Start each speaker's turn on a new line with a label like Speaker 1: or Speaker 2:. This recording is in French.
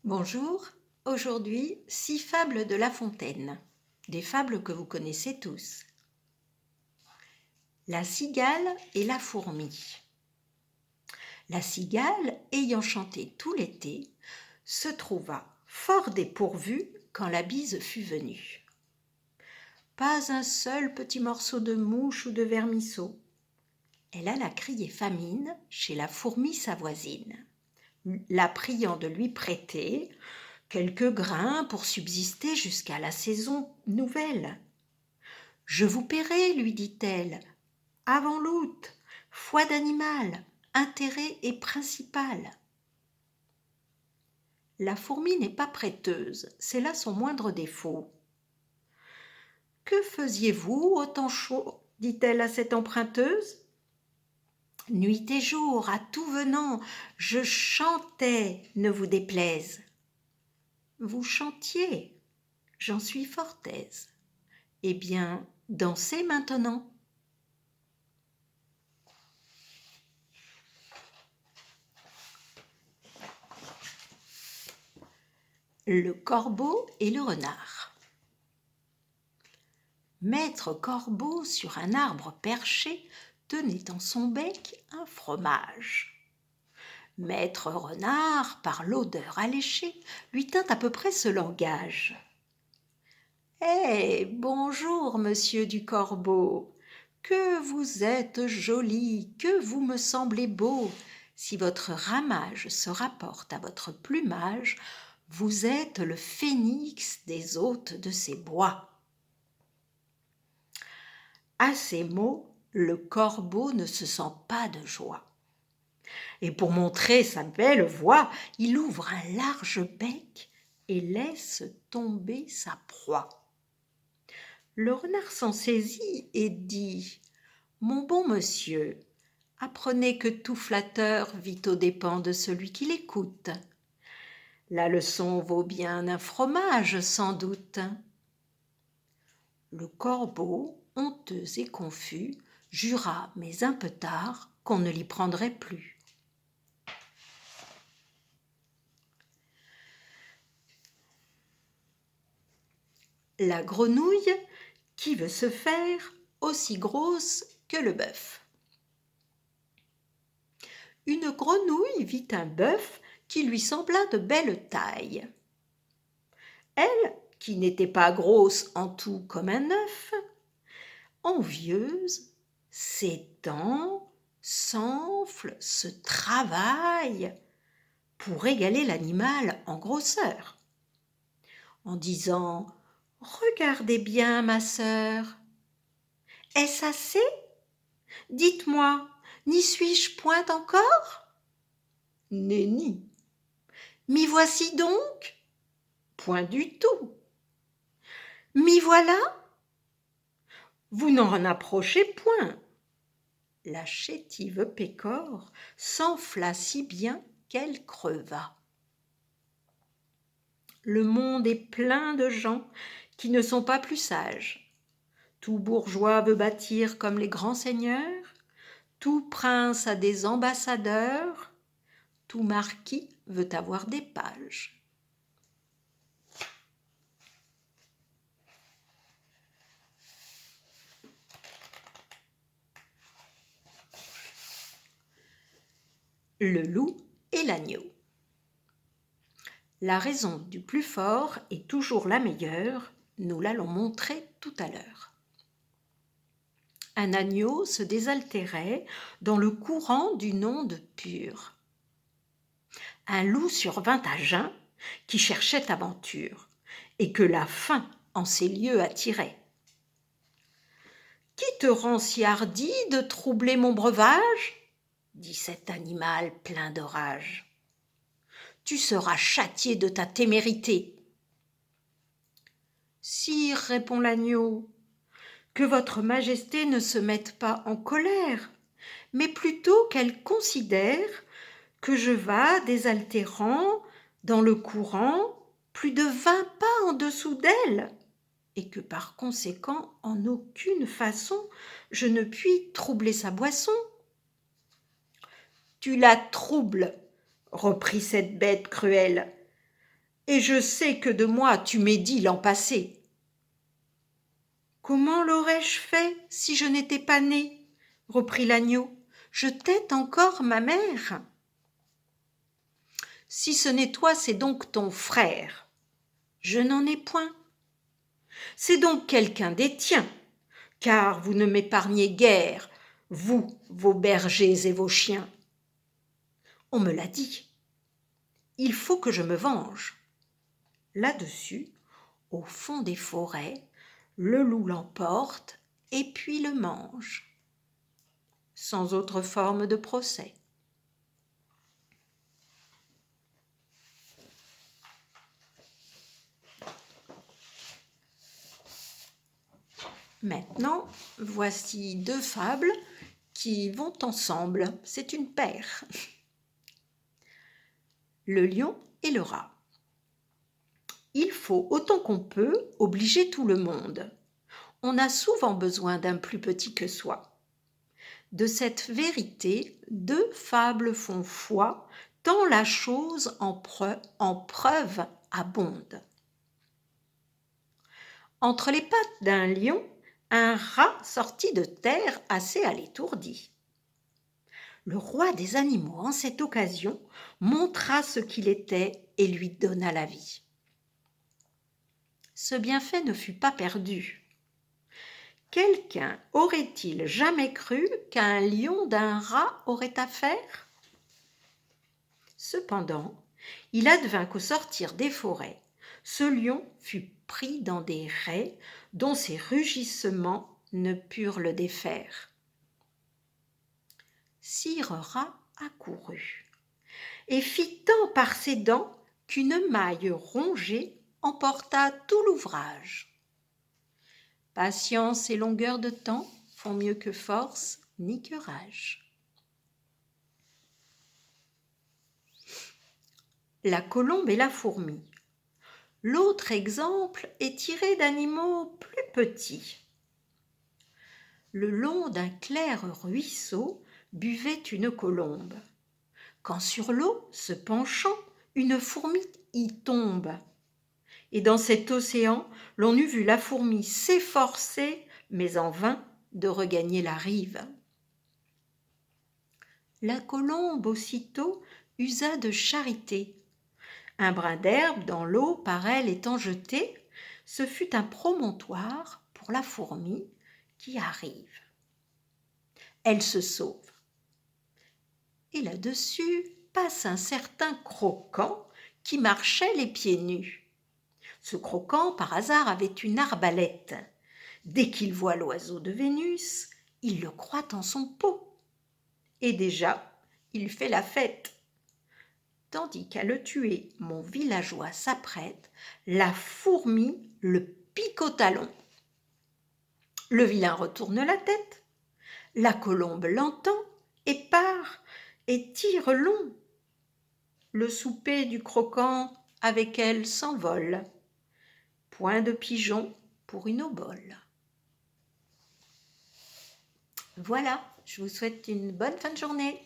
Speaker 1: Bonjour, aujourd'hui 6 fables de La Fontaine, des fables que vous connaissez tous. La cigale et la fourmi. La cigale, ayant chanté tout l'été, se trouva fort dépourvue quand la bise fut venue. Pas un seul petit morceau de mouche ou de vermisseau. Elle alla crier famine chez la fourmi sa voisine, la priant de lui prêter quelques grains pour subsister jusqu'à la saison nouvelle. « Je vous paierai, lui dit-elle, avant l'août, foi d'animal, intérêt et principal. » La fourmi n'est pas prêteuse, c'est là son moindre défaut. « Que faisiez-vous au temps chaud ?» dit-elle à cette emprunteuse. « Nuit et jour, à tout venant, je chantais, ne vous déplaise. » « Vous chantiez, j'en suis fort aise. Eh bien, dansez maintenant. » Le corbeau et le renard. Maître corbeau sur un arbre perché tenait dans son bec un fromage. Maître renard, par l'odeur alléchée, lui tint à peu près ce langage. « Eh, bonjour, monsieur du corbeau, que vous êtes joli, que vous me semblez beau. Si votre ramage se rapporte à votre plumage, vous êtes le phénix des hôtes de ces bois. » À ces mots, le corbeau ne se sent pas de joie. Et pour montrer sa belle voix, il ouvre un large bec et laisse tomber sa proie. Le renard s'en saisit et dit « Mon bon monsieur, apprenez que tout flatteur vit aux dépens de celui qui l'écoute. La leçon vaut bien un fromage, sans doute. » Le corbeau, honteux et confus, jura, mais un peu tard, qu'on ne l'y prendrait plus. La grenouille qui veut se faire aussi grosse que le bœuf. Une grenouille vit un bœuf qui lui sembla de belle taille. Elle, qui n'était pas grosse en tout comme un œuf, envieuse, s'étend, s'enfle, se travaille pour égaler l'animal en grosseur. En disant « Regardez bien, ma sœur. Est-ce assez? Dites-moi, n'y suis-je point encore? » « Nenni. »« M'y voici donc? » « Point du tout. »« M'y voilà? » « Vous n'en approchez point. » La chétive pécore s'enfla si bien qu'elle creva. Le monde est plein de gens qui ne sont pas plus sages. Tout bourgeois veut bâtir comme les grands seigneurs, tout prince a des ambassadeurs, tout marquis veut avoir des pages. Le loup et l'agneau. La raison du plus fort est toujours la meilleure, nous l'allons montrer tout à l'heure. Un agneau se désaltérait dans le courant d'une onde pure. Un loup survint à jeun qui cherchait aventure et que la faim en ces lieux attirait. « Qui te rend si hardi de troubler mon breuvage ?» dit cet animal plein de rage. « Tu seras châtié de ta témérité. »« Sire, répond l'agneau, que votre majesté ne se mette pas en colère, mais plutôt qu'elle considère que je vas désaltérant dans le courant plus de 20 pas en dessous d'elle, et que par conséquent, en aucune façon, je ne puis troubler sa boisson. »« Tu la troubles, reprit cette bête cruelle. et je sais que de moi tu médis l'an passé. Comment l'aurais-je fait si je n'étais pas né? Reprit l'agneau. Je tette encore ma mère. Si ce n'est toi, c'est donc ton frère. Je n'en ai point. C'est donc quelqu'un des tiens, car vous ne m'épargnez guère, vous, vos bergers et vos chiens. On me l'a dit. Il faut que je me venge. Là-dessus, au fond des forêts, le loup l'emporte et puis le mange. Sans autre forme de procès. Maintenant, voici deux fables qui vont ensemble. C'est une paire. Le lion et le rat. Il faut, autant qu'on peut, obliger tout le monde. On a souvent besoin d'un plus petit que soi. De cette vérité, deux fables font foi, tant la chose en preuve abonde. Entre les pattes d'un lion, un rat sortit de terre assez à l'étourdi. Le roi des animaux, en cette occasion, montra ce qu'il était et lui donna la vie. Ce bienfait ne fut pas perdu. Quelqu'un aurait-il jamais cru qu'un lion d'un rat aurait affaire? Cependant, il advint qu'au sortir des forêts, ce lion fut pris dans des rets dont ses rugissements ne purent le défaire. Sire Rat accourut et fit tant par ses dents qu'une maille rongée emporta tout l'ouvrage. Patience et longueur de temps font mieux que force ni que rage. La colombe et la fourmi. L'autre exemple est tiré d'animaux plus petits. Le long d'un clair ruisseau buvait une colombe. Quand sur l'eau, se penchant, une fourmi y tombe. Et dans cet océan, l'on eût vu la fourmi s'efforcer, mais en vain, de regagner la rive. La colombe aussitôt usa de charité. Un brin d'herbe dans l'eau par elle étant jeté, ce fut un promontoire pour la fourmi qui arrive. Elle se sauve. Et là-dessus passe un certain croquant qui marchait les pieds nus. Ce croquant, par hasard, avait une arbalète. Dès qu'il voit l'oiseau de Vénus, il le croit en son pot. Et déjà, il fait la fête. Tandis qu'à le tuer, mon villageois s'apprête, la fourmi le pique au talon. Le vilain retourne la tête. La colombe l'entend et part et tire long. Le souper du croquant avec elle s'envole. Point de pigeon pour une obole. Voilà, je vous souhaite une bonne fin de journée.